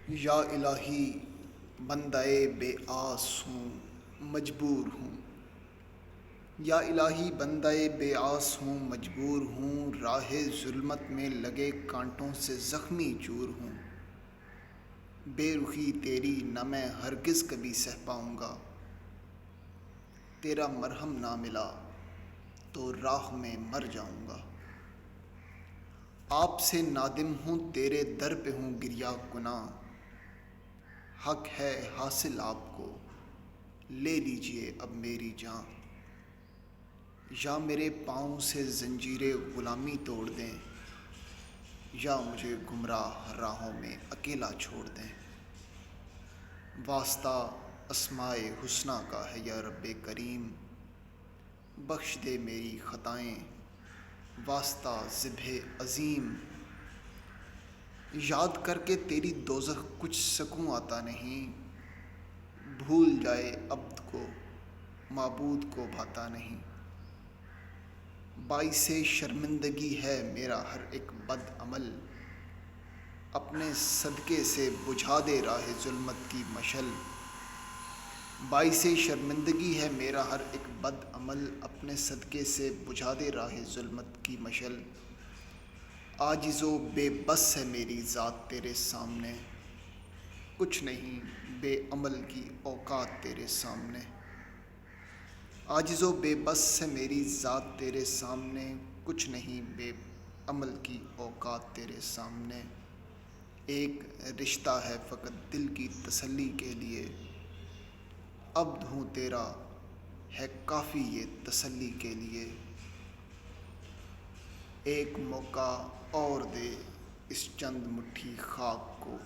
یا الہی بندہ بے آس ہوں مجبور ہوں، یا الہی بندہ بے آس ہوں مجبور ہوں، راہ ظلمت میں لگے کانٹوں سے زخمی چور ہوں۔ بے رخی تیری نہ میں ہرگز کبھی سہ پاؤں گا، تیرا مرہم نہ ملا تو راہ میں مر جاؤں گا۔ آپ سے نادم ہوں تیرے در پہ ہوں گریہ کناں، حق ہے حاصل آپ کو لے لیجئے اب میری جاں۔ یا میرے پاؤں سے زنجیرِ غلامی توڑ دیں، یا مجھے گمراہ راہوں میں اکیلا چھوڑ دیں۔ واسطہ اسمائے حسنیٰ کا ہے یا رب کریم، بخش دے میری خطائیں واسطہ ذبح عظیم۔ یاد کر کے تیری دوزخ کچھ سکون آتا نہیں، بھول جائے عبد کو معبود کو بھاتا نہیں۔ باعث شرمندگی ہے میرا ہر ایک بد عمل، اپنے صدقے سے بجھا دے راہ ظلمت کی مشعل۔ باعث شرمندگی ہے میرا ہر ایک بد عمل، اپنے صدقے سے بجھا دے راہ ظلمت کی مشعل۔ عاجز و بے بس ہے میری ذات تیرے سامنے، کچھ نہیں بے عمل کی اوقات تیرے سامنے۔ عاجز و بے بس ہے میری ذات تیرے سامنے، کچھ نہیں بے عمل کی اوقات تیرے سامنے۔ ایک رشتہ ہے فقط دل کی تسلی کے لیے، عبد ہوں تیرا ہے کافی یہ تسلی کے لیے۔ ایک موقع اور دے اس چند مٹھی خاک کو،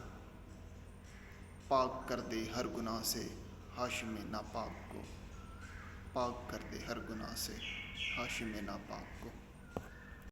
پاک کر دے ہر گناہ سے ہاشم ناپاک کو، پاک کر دے ہر گناہ سے ہاشم ناپاک کو۔